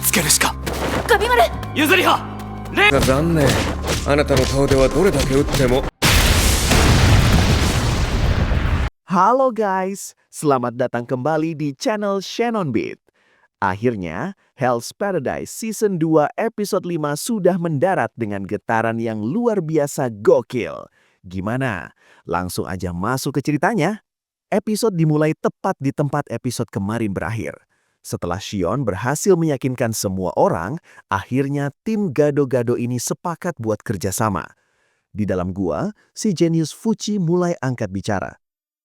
つけるしか。ガビマル、譲り派残念。あなたの顔ではどれだけ撃っても。 Halo guys, selamat datang kembali di channel Shannon Beat. Akhirnya, Hell's Paradise Season 2 Episode 5 sudah mendarat dengan getaran yang luar biasa gokil. Gimana? Langsung aja masuk ke ceritanya. Episode dimulai tepat di tempat episode kemarin berakhir. Setelah Shion berhasil meyakinkan semua orang, akhirnya tim gado-gado ini sepakat buat kerjasama. Di dalam gua, si jenius Fuchi mulai angkat bicara.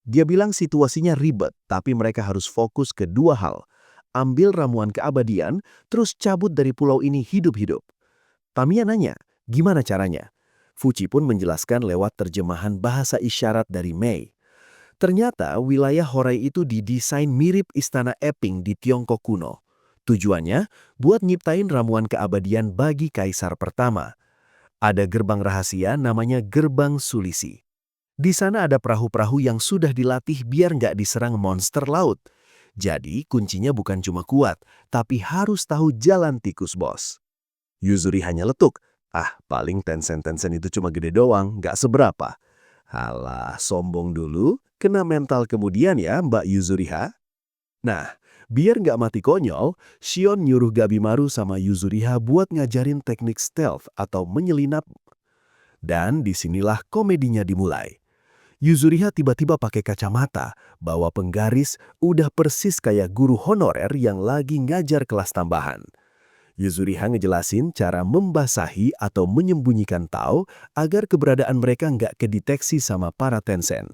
Dia bilang situasinya ribet, tapi mereka harus fokus ke dua hal. Ambil ramuan keabadian, terus cabut dari pulau ini hidup-hidup. Tamiya nanya, gimana caranya? Fuchi pun menjelaskan lewat terjemahan bahasa isyarat dari Mei. Ternyata wilayah Horai itu didesain mirip istana Epping di Tiongkok kuno. Tujuannya buat nyiptain ramuan keabadian bagi kaisar pertama. Ada gerbang rahasia namanya Gerbang Sulisi. Di sana ada perahu-perahu yang sudah dilatih biar nggak diserang monster laut. Jadi kuncinya bukan cuma kuat, tapi harus tahu jalan tikus bos. Yuzuri hanya letuk. Paling Tencent itu cuma gede doang, nggak seberapa. Halah, sombong dulu, kena mental kemudian ya Mbak Yuzuriha. Nah, biar nggak mati konyol, Shion nyuruh Gabimaru sama Yuzuriha buat ngajarin teknik stealth atau menyelinap. Dan disinilah komedinya dimulai. Yuzuriha tiba-tiba pakai kacamata, bawa penggaris, udah persis kayak guru honorer yang lagi ngajar kelas tambahan. Yuzuriha ngejelasin cara membasahi atau menyembunyikan Tao agar keberadaan mereka nggak kedeteksi sama para Tencent.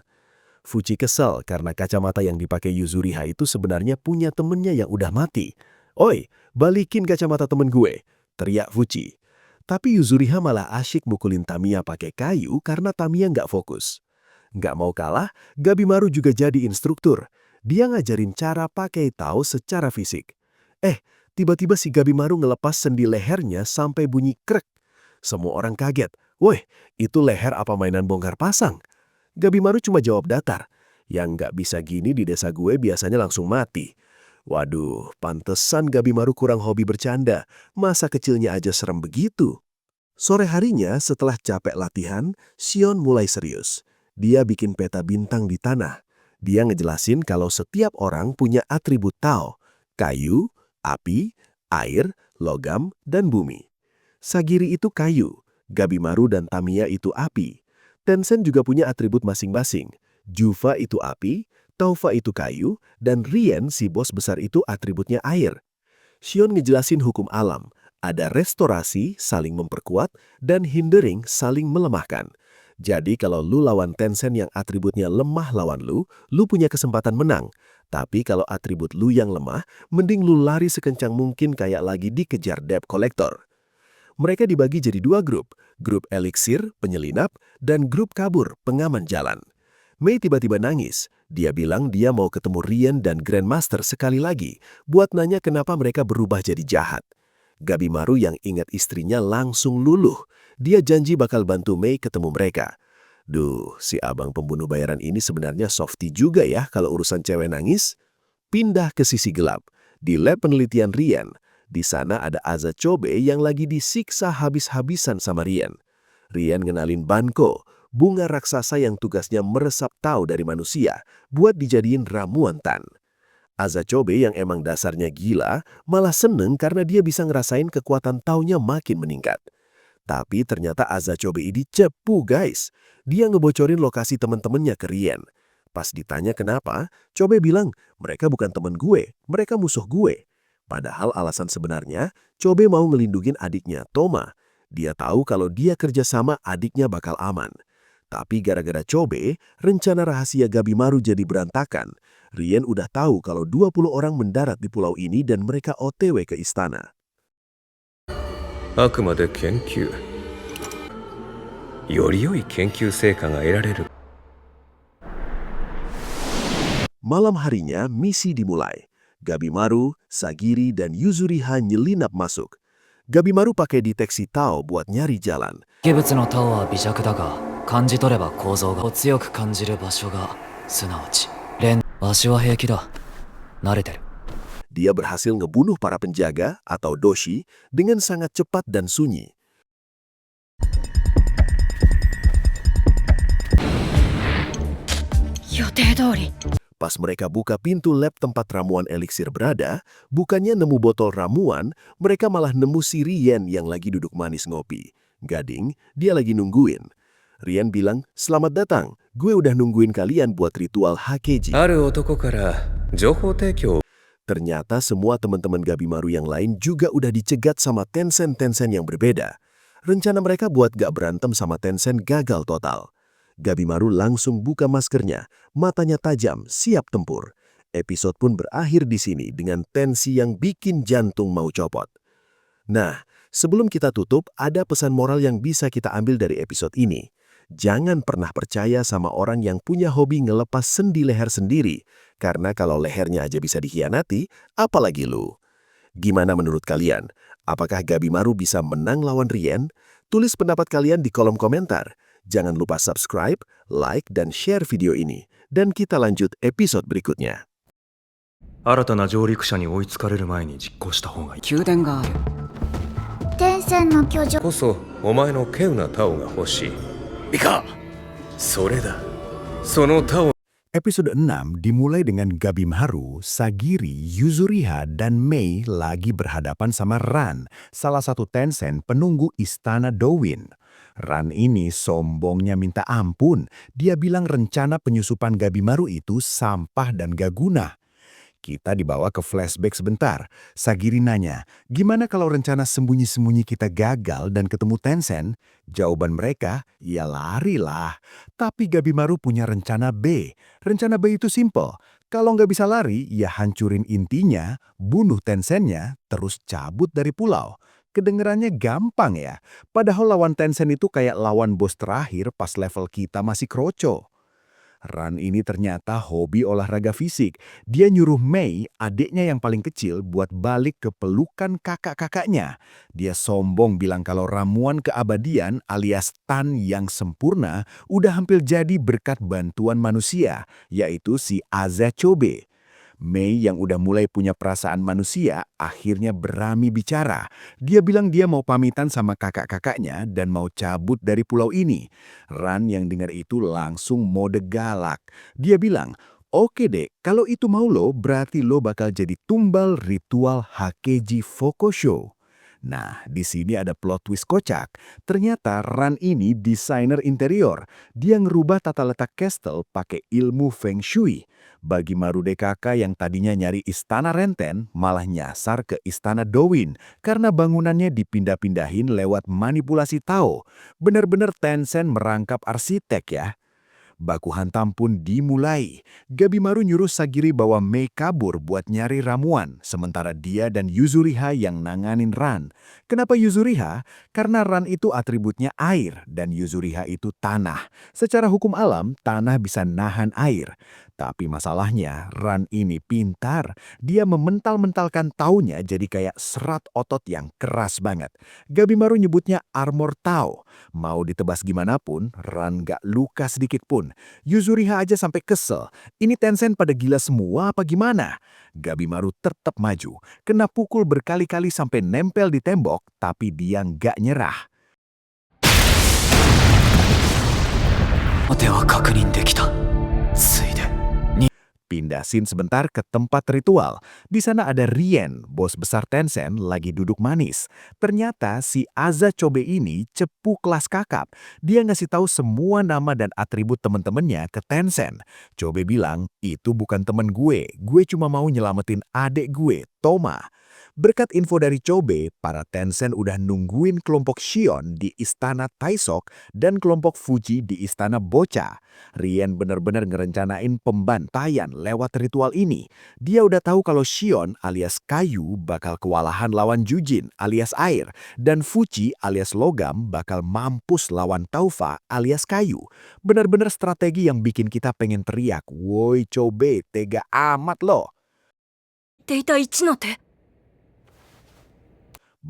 Fuchi kesel karena kacamata yang dipakai Yuzuriha itu sebenarnya punya temennya yang udah mati. "Oi, balikin kacamata temen gue," teriak Fuchi. Tapi Yuzuriha malah asyik mukulin Tamiya pakai kayu karena Tamiya nggak fokus. Nggak mau kalah, Gabimaru juga jadi instruktur. Dia ngajarin cara pakai Tao secara fisik. Tiba-tiba si Gabimaru ngelepas sendi lehernya sampai bunyi krek. Semua orang kaget. "Woi, itu leher apa mainan bongkar pasang?" Gabimaru cuma jawab datar. "Yang nggak bisa gini di desa gue biasanya langsung mati." Waduh, pantesan Gabimaru kurang hobi bercanda. Masa kecilnya aja serem begitu. Sore harinya setelah capek latihan, Shion mulai serius. Dia bikin peta bintang di tanah. Dia ngejelasin kalau setiap orang punya atribut Tao. Kayu, api, air, logam, dan bumi. Sagiri itu kayu, Gabimaru dan Tamiya itu api. Tencent juga punya atribut masing-masing. Juva itu api, Taufa itu kayu, dan Rien si bos besar itu atributnya air. Shion ngejelasin hukum alam. Ada restorasi, saling memperkuat, dan hindering, saling melemahkan. Jadi kalau lu lawan Tencent yang atributnya lemah lawan lu punya kesempatan menang. Tapi kalau atribut lu yang lemah, mending lu lari sekencang mungkin kayak lagi dikejar debt collector. Mereka dibagi jadi dua grup eliksir, penyelinap, dan grup kabur, pengaman jalan. Mei tiba-tiba nangis. Dia bilang dia mau ketemu Rien dan Grandmaster sekali lagi, buat nanya kenapa mereka berubah jadi jahat. Gabimaru yang ingat istrinya langsung luluh. Dia janji bakal bantu Mei ketemu mereka. Duh, si abang pembunuh bayaran ini sebenarnya softy juga ya kalau urusan cewek nangis. Pindah ke sisi gelap. Di lab penelitian Rien. Di sana ada Azachobe yang lagi disiksa habis-habisan sama Rien. Rien ngenalin Banko, bunga raksasa yang tugasnya meresap Tao dari manusia buat dijadiin ramuan Tan. Azachobe yang emang dasarnya gila malah seneng karena dia bisa ngerasain kekuatan Tao-nya makin meningkat. Tapi ternyata Azachobe ini cepu guys. Dia ngebocorin lokasi temen-temennya ke Rien. Pas ditanya kenapa, Chobe bilang, mereka bukan temen gue, mereka musuh gue. Padahal alasan sebenarnya, Chobe mau ngelindungin adiknya, Toma. Dia tahu kalau dia kerjasama adiknya bakal aman. Tapi gara-gara Chobe, rencana rahasia Gabimaru jadi berantakan. Rien udah tahu kalau 20 orang mendarat di pulau ini dan mereka OTW ke istana. あくまで研究。より良い研究成果が得られる。 Malam harinya, misi dimulai. Gabimaru, Sagiri, dan Yuzuriha nyelinap masuk. Gabimaru pakai deteksi Tao buat nyari jalan. 怪物のタオは微弱だが、感じ取れば構造が強く感じる場所が、すなわち、わしは平気だ。慣れてる。Dia berhasil ngebunuh para penjaga atau doshi dengan sangat cepat dan sunyi. Pas mereka buka pintu lab tempat ramuan eliksir berada, bukannya nemu botol ramuan, mereka malah nemu si Rien yang lagi duduk manis ngopi. Gading, dia lagi nungguin. Rien bilang, "Selamat datang, gue udah nungguin kalian buat ritual Hakeji." ある男から情報提供 Ternyata semua teman-teman Gabimaru yang lain juga udah dicegat sama Tencent yang berbeda. Rencana mereka buat gak berantem sama Tencent gagal total. Gabimaru langsung buka maskernya, matanya tajam, siap tempur. Episode pun berakhir di sini dengan tensi yang bikin jantung mau copot. Nah, sebelum kita tutup, ada pesan moral yang bisa kita ambil dari episode ini. Jangan pernah percaya sama orang yang punya hobi ngelepas sendi leher sendiri, karena kalau lehernya aja bisa dikhianati, apalagi lu. Gimana menurut kalian? Apakah Gabimaru bisa menang lawan Rien? Tulis pendapat kalian di kolom komentar. Jangan lupa subscribe, like, dan share video ini. Dan kita lanjut episode berikutnya. 新たな上陸者に追いつかれる前に実行した方がいい。宮殿がある。天線の居城こそお前の稀有なタオが欲しい。ミカ、それだ。そのタオ Episode 6 dimulai dengan Gabimaru, Sagiri, Yuzuriha, dan Mei lagi berhadapan sama Ran, salah satu Tencent penunggu istana Dowin. Ran ini sombongnya minta ampun. Dia bilang rencana penyusupan Gabimaru itu sampah dan gak guna. Kita dibawa ke flashback sebentar. Sagiri nanya, gimana kalau rencana sembunyi-sembunyi kita gagal dan ketemu Tencent? Jawaban mereka, ya larilah. Tapi Gabimaru punya rencana B. Rencana B itu simple. Kalau nggak bisa lari, ya hancurin intinya, bunuh Tencentnya, terus cabut dari pulau. Kedengerannya gampang ya. Padahal lawan Tencent itu kayak lawan bos terakhir pas level kita masih kroco. Ran ini ternyata hobi olahraga fisik. Dia nyuruh Mei, adiknya yang paling kecil, buat balik ke pelukan kakak-kakaknya. Dia sombong bilang kalau ramuan keabadian alias Tan yang sempurna udah hampir jadi berkat bantuan manusia, yaitu si Azachobe. Mei yang udah mulai punya perasaan manusia akhirnya berani bicara. Dia bilang dia mau pamitan sama kakak-kakaknya dan mau cabut dari pulau ini. Ran yang dengar itu langsung mode galak. Dia bilang, "Oke dek, kalau itu mau lo, berarti lo bakal jadi tumbal ritual Hakeji Fokosho." Nah, di sini ada plot twist kocak. Ternyata Ran ini desainer interior. Dia ngerubah tata letak castle pakai ilmu Feng Shui. Bagi Marude kakak yang tadinya nyari istana Renten, malah nyasar ke istana Dowin karena bangunannya dipindah-pindahin lewat manipulasi Tao. Bener-bener Tencent merangkap arsitek ya. Baku hantam pun dimulai. Gabimaru nyuruh Sagiri bawa Mei kabur buat nyari ramuan, sementara dia dan Yuzuriha yang nanganin Ran. Kenapa Yuzuriha? Karena Ran itu atributnya air dan Yuzuriha itu tanah. Secara hukum alam, tanah bisa nahan air. Tapi masalahnya, Ran ini pintar. Dia memental-mentalkan taunya jadi kayak serat otot yang keras banget. Gabimaru nyebutnya armor Tao. Mau ditebas gimana pun, Ran gak luka sedikit pun. Yuzuriha aja sampai kesel. Ini Tencent pada gila semua apa gimana? Gabimaru tetap maju. Kena pukul berkali-kali sampai nempel di tembok, tapi dia nggak nyerah. 手は確認できた。ついで。 Pindah scene sebentar ke tempat ritual. Di sana ada Rien, bos besar Tencent, lagi duduk manis. Ternyata si Azachobe ini cepu kelas kakap. Dia ngasih tahu semua nama dan atribut temen-temennya ke Tencent. Chobe bilang, itu bukan temen gue cuma mau nyelamatin adik gue, Toma. Berkat info dari Chobe, para Tencent udah nungguin kelompok Shion di istana Taisok dan kelompok Fuji di istana Bocha. Rien benar-benar ngerencanain pembantaian lewat ritual ini. Dia udah tahu kalau Shion alias kayu bakal kewalahan lawan Jujin alias air, dan Fuji alias logam bakal mampus lawan Taufa alias kayu. Benar-benar strategi yang bikin kita pengen teriak, "Woi Chobe, tega amat lo!"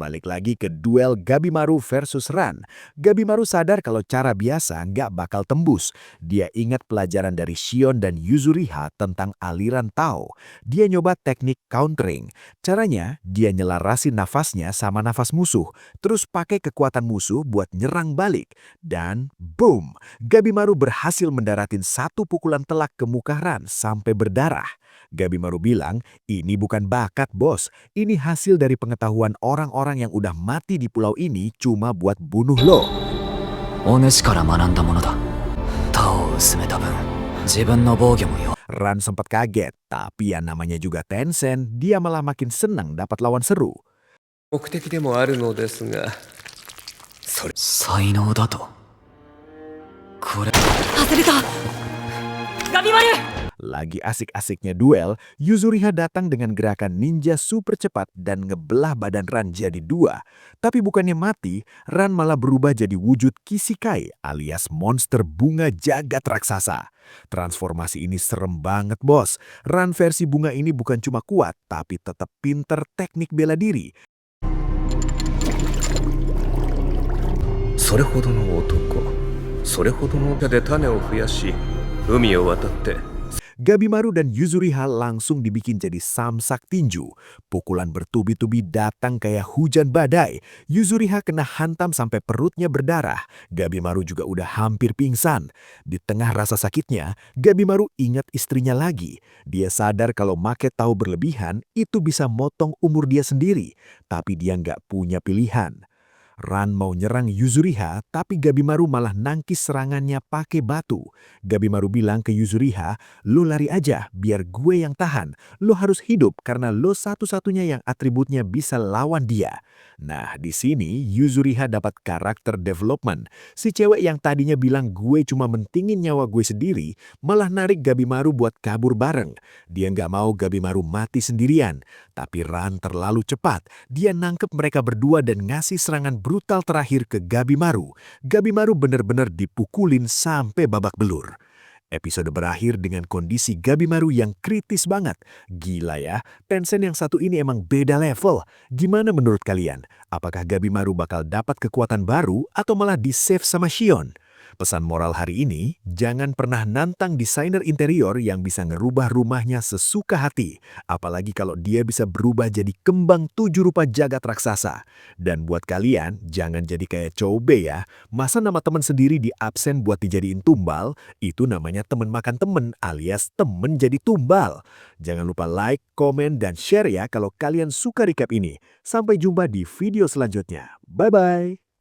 Balik lagi ke duel Gabimaru versus Ran. Gabimaru sadar kalau cara biasa nggak bakal tembus. Dia ingat pelajaran dari Shion dan Yuzuriha tentang aliran Tao. Dia nyoba teknik countering. Caranya, dia nyelarasin nafasnya sama nafas musuh, terus pakai kekuatan musuh buat nyerang balik. Dan boom, Gabimaru berhasil mendaratin satu pukulan telak ke muka Ran sampai berdarah. Gabimaru bilang, ini bukan bakat bos, ini hasil dari pengetahuan orang-orang yang udah mati di pulau ini cuma buat bunuh lo. お主から学んだものだ。他を薄めた分、自分の防御もよ。 Ran sempat kaget, tapi yang namanya juga Tencent, dia malah makin senang dapat lawan seru. 目的でもあるのですが、それ才能だと。これ。 Lagi asik-asiknya duel, Yuzuriha datang dengan gerakan ninja super cepat dan ngebelah badan Ran jadi dua. Tapi bukannya mati, Ran malah berubah jadi wujud Kishikai alias monster bunga jagat raksasa. Transformasi ini serem banget bos. Ran versi bunga ini bukan cuma kuat, tapi tetap pinter teknik bela diri. それほどの男、それほどの手で種を増やし、海を渡って Gabimaru dan Yuzuriha langsung dibikin jadi samsak tinju. Pukulan bertubi-tubi datang kayak hujan badai. Yuzuriha kena hantam sampai perutnya berdarah. Gabimaru juga udah hampir pingsan. Di tengah rasa sakitnya, Gabimaru ingat istrinya lagi. Dia sadar kalau make tahu berlebihan itu bisa motong umur dia sendiri. Tapi dia nggak punya pilihan. Ran mau nyerang Yuzuriha, tapi Gabimaru malah nangkis serangannya pakai batu. Gabimaru bilang ke Yuzuriha, lo lari aja biar gue yang tahan. Lo harus hidup karena lo satu-satunya yang atributnya bisa lawan dia. Nah, di sini Yuzuriha dapat karakter development. Si cewek yang tadinya bilang gue cuma mentingin nyawa gue sendiri, malah narik Gabimaru buat kabur bareng. Dia nggak mau Gabimaru mati sendirian. Tapi Ran terlalu cepat. Dia nangkep mereka berdua dan ngasih serangan brutal terakhir ke Gabimaru. Gabimaru benar-benar dipukulin sampai babak belur. Episode berakhir dengan kondisi Gabimaru yang kritis banget. Gila ya, Tencent yang satu ini emang beda level. Gimana menurut kalian? Apakah Gabimaru bakal dapat kekuatan baru atau malah di-save sama Shion? Pesan moral hari ini, jangan pernah nantang desainer interior yang bisa ngerubah rumahnya sesuka hati. Apalagi kalau dia bisa berubah jadi kembang 7 rupa jagat raksasa. Dan buat kalian, jangan jadi kayak Chobe ya. Masa nama teman sendiri di absen buat dijadiin tumbal, itu namanya temen makan temen alias temen jadi tumbal. Jangan lupa like, komen, dan share ya kalau kalian suka recap ini. Sampai jumpa di video selanjutnya. Bye-bye.